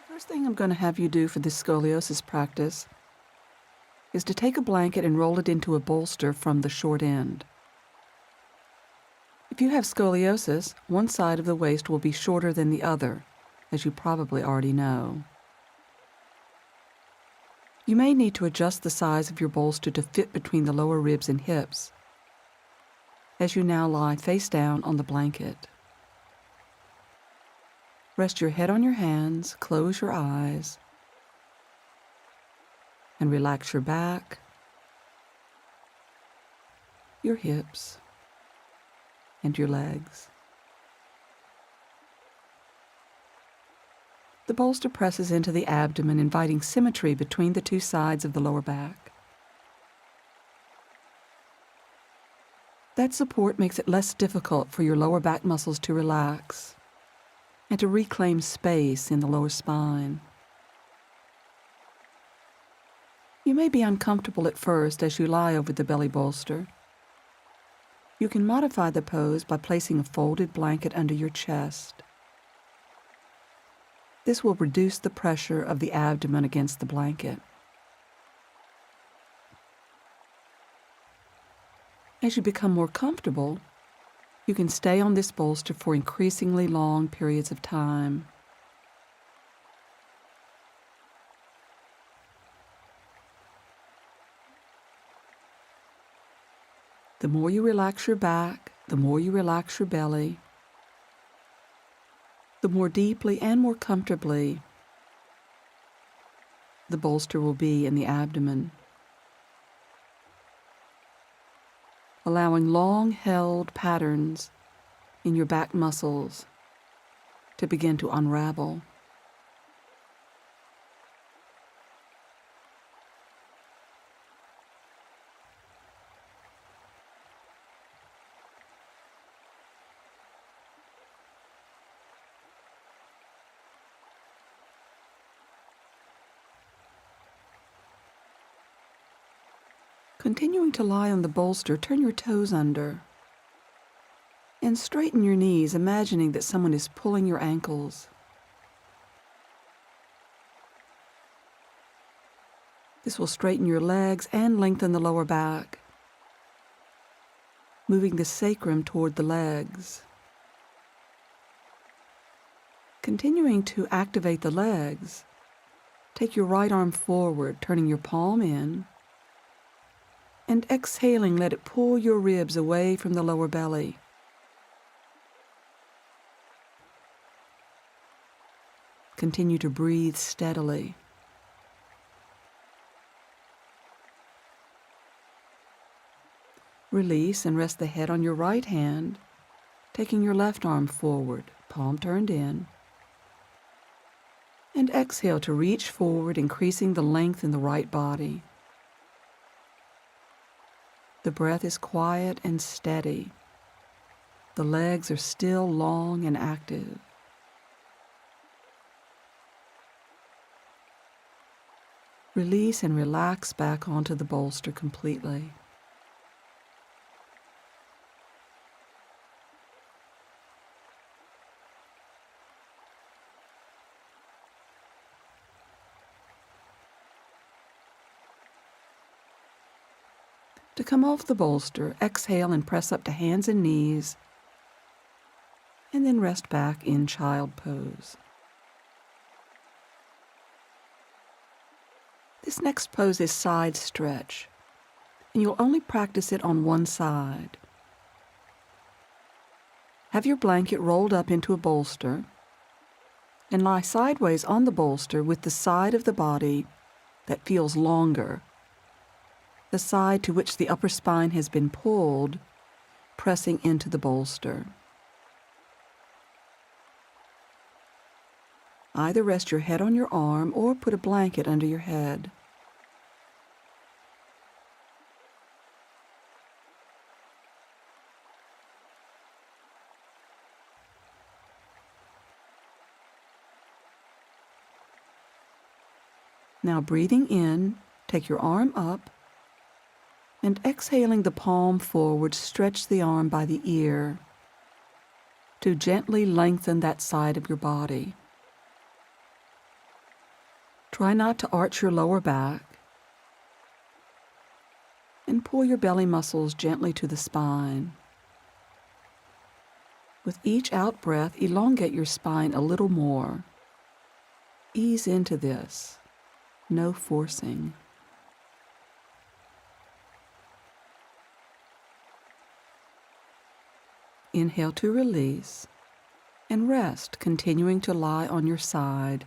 First thing I'm going to have you do for this scoliosis practice is to take a blanket and roll it into a bolster from the short end. If you have scoliosis, one side of the waist will be shorter than the other, as you probably already know. You may need to adjust the size of your bolster to fit between the lower ribs and hips, as you now lie face down on the blanket. Rest your head on your hands, close your eyes, and relax your back, your hips, and your legs. The bolster presses into the abdomen, inviting symmetry between the two sides of the lower back. That support makes it less difficult for your lower back muscles to relax and to reclaim space in the lower spine. You may be uncomfortable at first as you lie over the belly bolster. You can modify the pose by placing a folded blanket under your chest. This will reduce the pressure of the abdomen against the blanket. As you become more comfortable, you can stay on this bolster for increasingly long periods of time. The more you relax your back, the more you relax your belly, the more deeply and more comfortably the bolster will be in the abdomen, allowing long-held patterns in your back muscles to begin to unravel. Continuing to lie on the bolster, turn your toes under and straighten your knees, imagining that someone is pulling your ankles. This will straighten your legs and lengthen the lower back, moving the sacrum toward the legs. Continuing to activate the legs, take your right arm forward, turning your palm in, and exhaling, let it pull your ribs away from the lower belly. Continue to breathe steadily. Release and rest the head on your right hand, taking your left arm forward, palm turned in. And exhale to reach forward, increasing the length in the right body. The breath is quiet and steady. The legs are still long and active. Release and relax back onto the bolster completely. To come off the bolster, exhale and press up to hands and knees, and then rest back in child pose. This next pose is side stretch, and you'll only practice it on one side. Have your blanket rolled up into a bolster, and lie sideways on the bolster with the side of the body that feels longer, the side to which the upper spine has been pulled, pressing into the bolster. Either rest your head on your arm or put a blanket under your head. Now breathing in, take your arm up, and exhaling the palm forward, stretch the arm by the ear to gently lengthen that side of your body. Try not to arch your lower back, and pull your belly muscles gently to the spine. With each out-breath, elongate your spine a little more. Ease into this, no forcing. Inhale to release, and rest, continuing to lie on your side.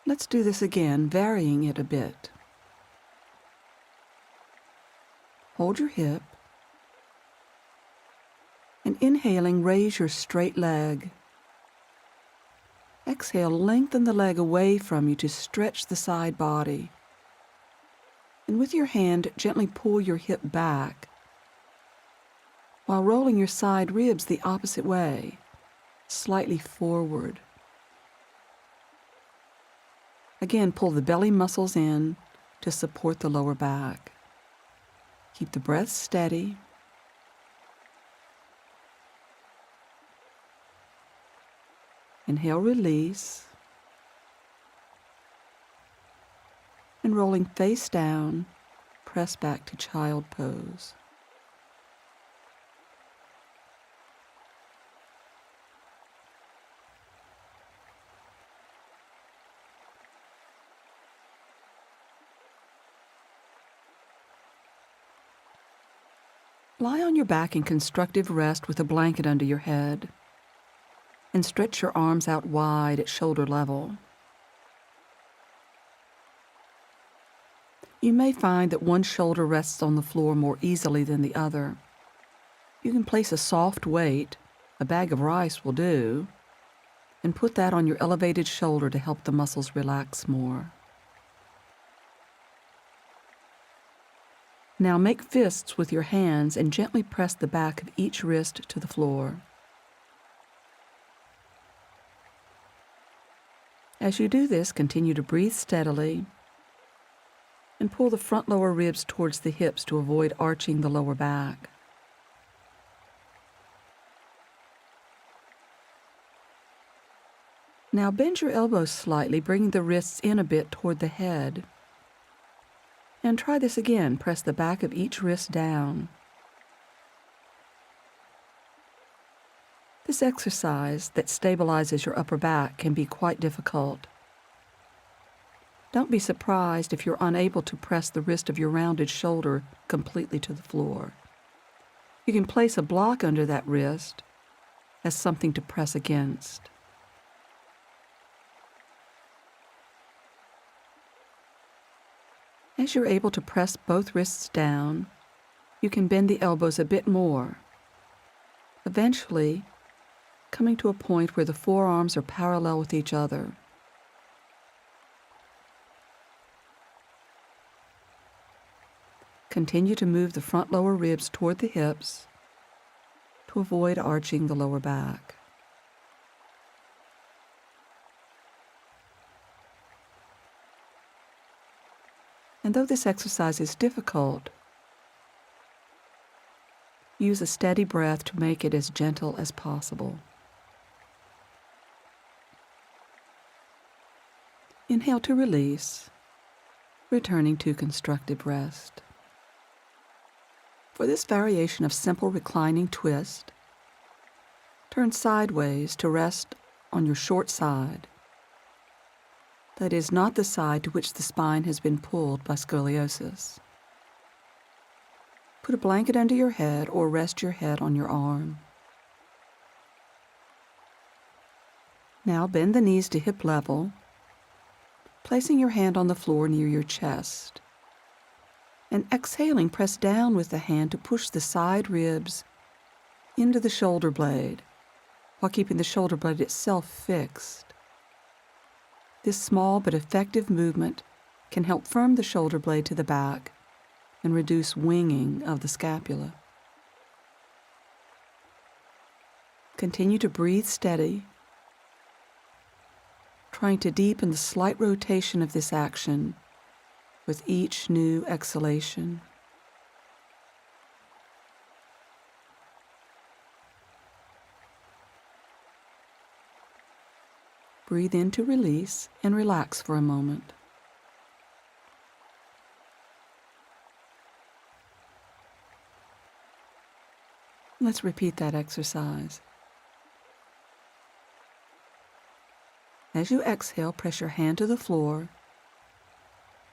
Let's do this again, varying it a bit. Hold your hip, and inhaling, raise your straight leg. Exhale, lengthen the leg away from you to stretch the side body. And with your hand, gently pull your hip back while rolling your side ribs the opposite way, slightly forward. Again, pull the belly muscles in to support the lower back. Keep the breath steady. Inhale, release. And rolling face down, press back to child pose. Lie on your back in constructive rest with a blanket under your head, and stretch your arms out wide at shoulder level. You may find that one shoulder rests on the floor more easily than the other. You can place a soft weight, a bag of rice will do, and put that on your elevated shoulder to help the muscles relax more. Now make fists with your hands and gently press the back of each wrist to the floor. As you do this, continue to breathe steadily and pull the front lower ribs towards the hips to avoid arching the lower back. Now bend your elbows slightly, bringing the wrists in a bit toward the head. And try this again. Press the back of each wrist down. This exercise that stabilizes your upper back can be quite difficult. Don't be surprised if you're unable to press the wrist of your rounded shoulder completely to the floor. You can place a block under that wrist as something to press against. As you're able to press both wrists down, you can bend the elbows a bit more, eventually coming to a point where the forearms are parallel with each other. Continue to move the front lower ribs toward the hips to avoid arching the lower back. And though this exercise is difficult, use a steady breath to make it as gentle as possible. Inhale to release, returning to constructive rest. For this variation of simple reclining twist, turn sideways to rest on your short side. That is not the side to which the spine has been pulled by scoliosis. Put a blanket under your head or rest your head on your arm. Now bend the knees to hip level, placing your hand on the floor near your chest. And exhaling, press down with the hand to push the side ribs into the shoulder blade while keeping the shoulder blade itself fixed. This small but effective movement can help firm the shoulder blade to the back and reduce winging of the scapula. Continue to breathe steady, trying to deepen the slight rotation of this action with each new exhalation. Breathe in to release and relax for a moment. Let's repeat that exercise. As you exhale, press your hand to the floor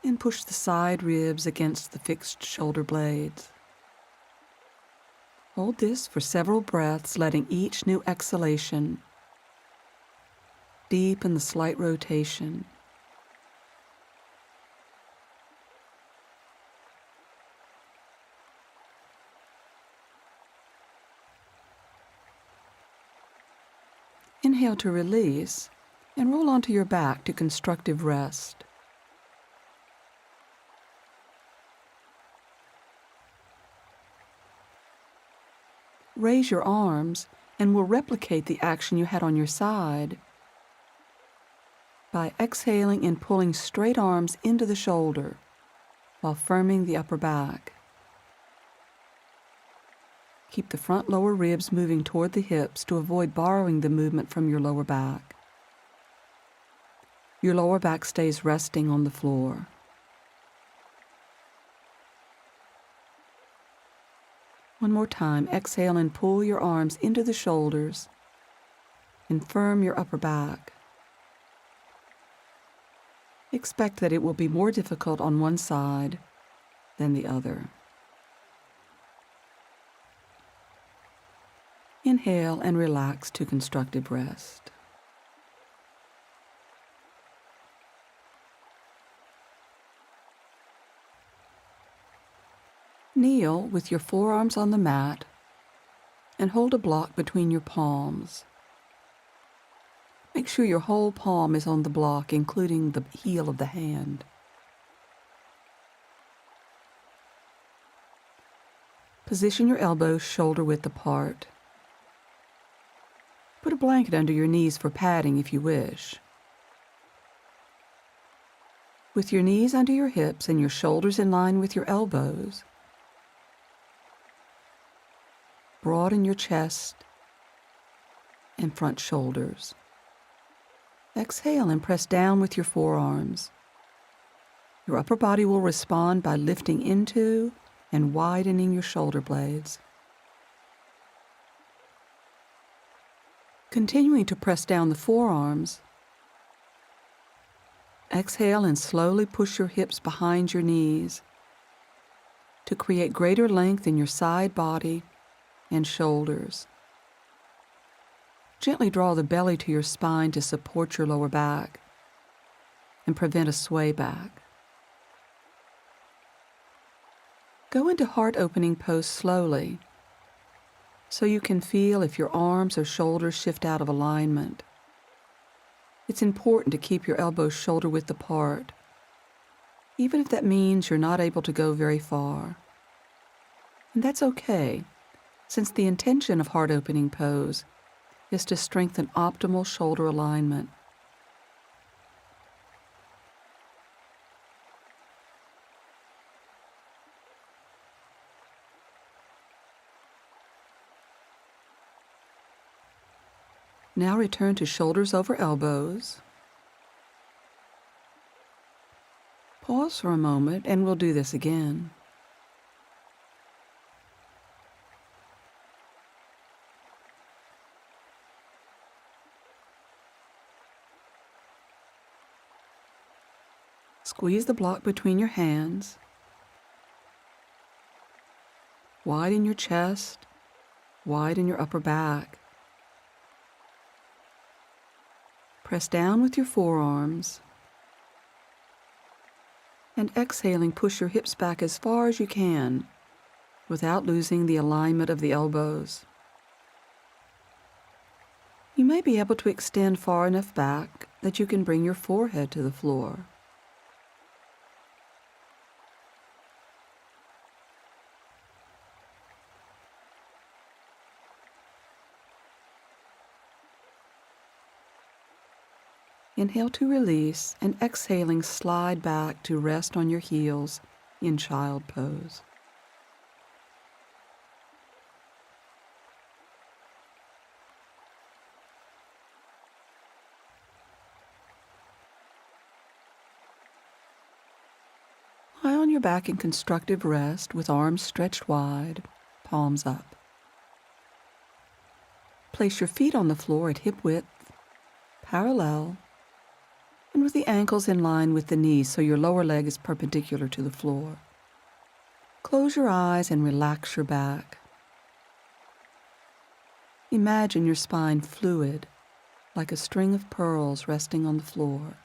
and push the side ribs against the fixed shoulder blades. Hold this for several breaths, letting each new exhalation deepen the slight rotation. Inhale to release and roll onto your back to constructive rest. Raise your arms and we'll replicate the action you had on your side by exhaling and pulling straight arms into the shoulder while firming the upper back. Keep the front lower ribs moving toward the hips to avoid borrowing the movement from your lower back. Your lower back stays resting on the floor. One more time, exhale and pull your arms into the shoulders and firm your upper back. Expect that it will be more difficult on one side than the other. Inhale and relax to constructive rest. Kneel with your forearms on the mat and hold a block between your palms. Make sure your whole palm is on the block, including the heel of the hand. Position your elbows shoulder width apart. Put a blanket under your knees for padding if you wish. With your knees under your hips and your shoulders in line with your elbows, broaden your chest and front shoulders. Exhale and press down with your forearms. Your upper body will respond by lifting into and widening your shoulder blades. Continuing to press down the forearms, exhale and slowly push your hips behind your knees to create greater length in your side body and shoulders. Gently draw the belly to your spine to support your lower back and prevent a sway back. Go into heart opening pose slowly so you can feel if your arms or shoulders shift out of alignment. It's important to keep your elbows shoulder width apart, even if that means you're not able to go very far. And that's okay, since the intention of heart opening pose is to strengthen optimal shoulder alignment. Now return to shoulders over elbows. Pause for a moment and we'll do this again. Squeeze the block between your hands. Widen your chest, widen your upper back. Press down with your forearms. And exhaling, push your hips back as far as you can without losing the alignment of the elbows. You may be able to extend far enough back that you can bring your forehead to the floor. Inhale to release, and exhaling, slide back to rest on your heels in child pose. Lie on your back in constructive rest with arms stretched wide, palms up. Place your feet on the floor at hip width, parallel, and with the ankles in line with the knees so your lower leg is perpendicular to the floor. Close your eyes and relax your back. Imagine your spine fluid, like a string of pearls resting on the floor.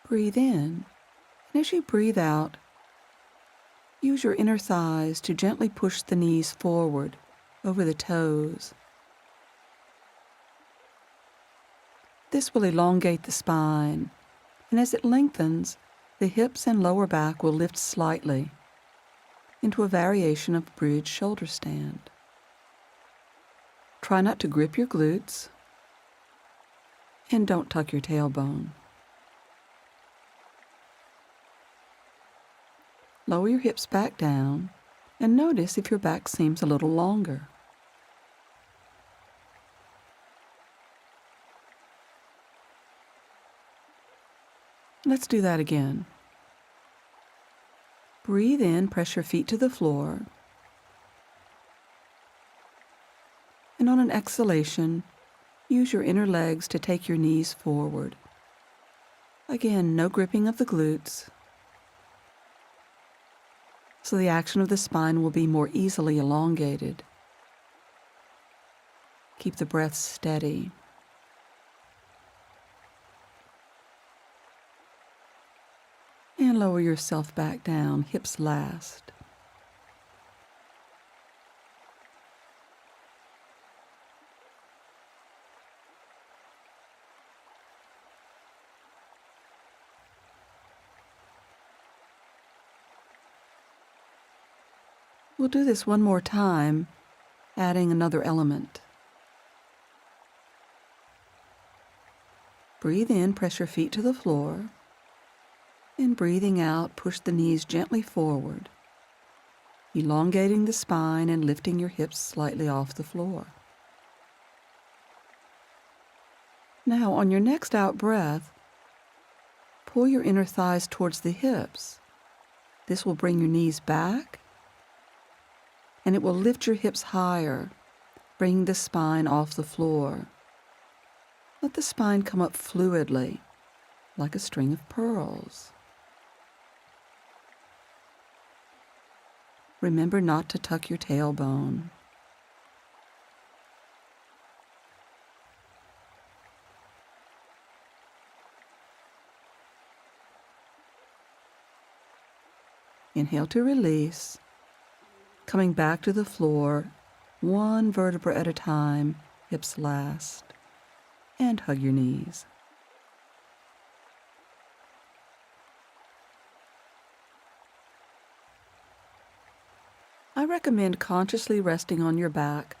Breathe in, and as you breathe out, use your inner thighs to gently push the knees forward over the toes. This will elongate the spine, and as it lengthens, the hips and lower back will lift slightly into a variation of bridge shoulder stand. Try not to grip your glutes, and don't tuck your tailbone. Lower your hips back down and notice if your back seems a little longer. Let's do that again. Breathe in, press your feet to the floor, and on an exhalation, use your inner legs to take your knees forward. Again, no gripping of the glutes, so the action of the spine will be more easily elongated. Keep the breath steady. And lower yourself back down, hips last. We'll do this one more time, adding another element. Breathe in, press your feet to the floor, and breathing out, push the knees gently forward, elongating the spine and lifting your hips slightly off the floor. Now, on your next out breath, pull your inner thighs towards the hips. This will bring your knees back, and it will lift your hips higher, bringing the spine off the floor. Let the spine come up fluidly, like a string of pearls. Remember not to tuck your tailbone. Inhale to release, coming back to the floor, one vertebra at a time, hips last, and hug your knees. I recommend consciously resting on your back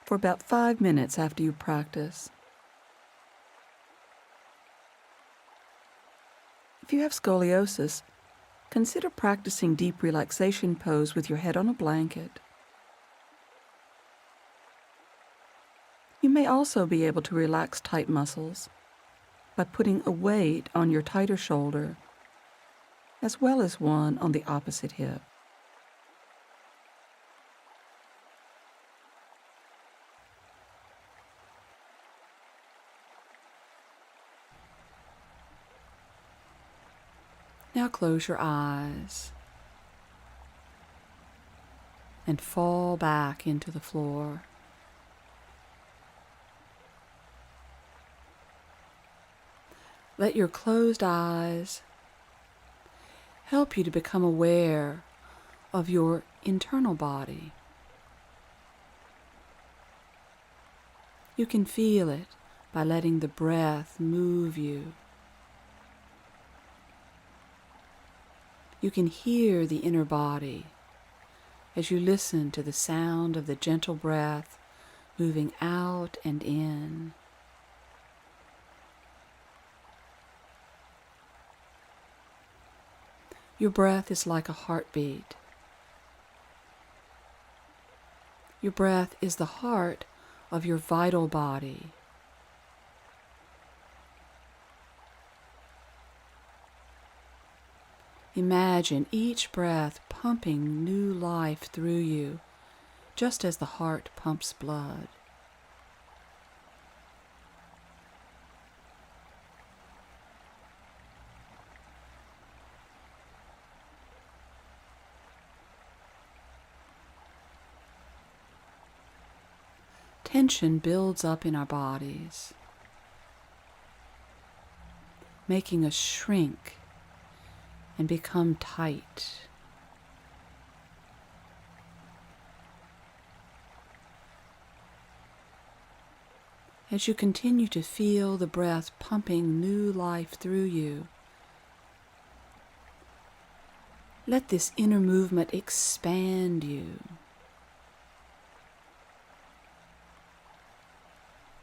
for about 5 minutes after you practice. If you have scoliosis, consider practicing deep relaxation pose with your head on a blanket. You may also be able to relax tight muscles by putting a weight on your tighter shoulder, as well as one on the opposite hip. Now close your eyes and fall back into the floor. Let your closed eyes help you to become aware of your internal body. You can feel it by letting the breath move you. You can hear the inner body as you listen to the sound of the gentle breath moving out and in. Your breath is like a heartbeat. Your breath is the heart of your vital body. Imagine each breath pumping new life through you, just as the heart pumps blood. Tension builds up in our bodies, making us shrink and become tight. As you continue to feel the breath pumping new life through you, let this inner movement expand you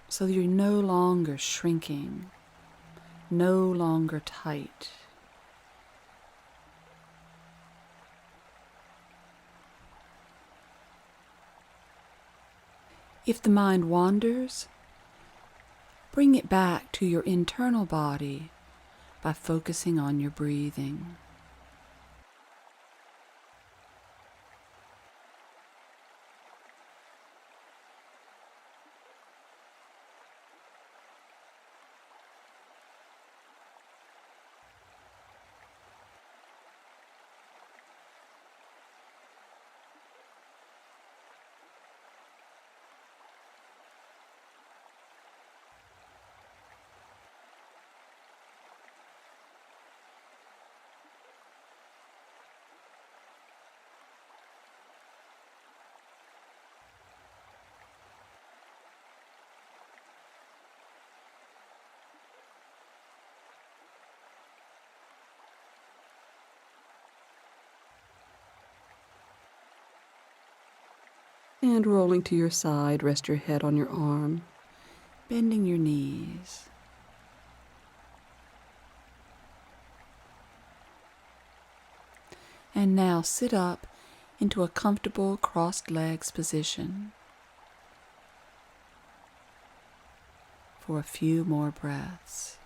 so that you're no longer shrinking, no longer tight. If the mind wanders, bring it back to your internal body by focusing on your breathing. And rolling to your side, rest your head on your arm, bending your knees. And now sit up into a comfortable crossed legs position for a few more breaths.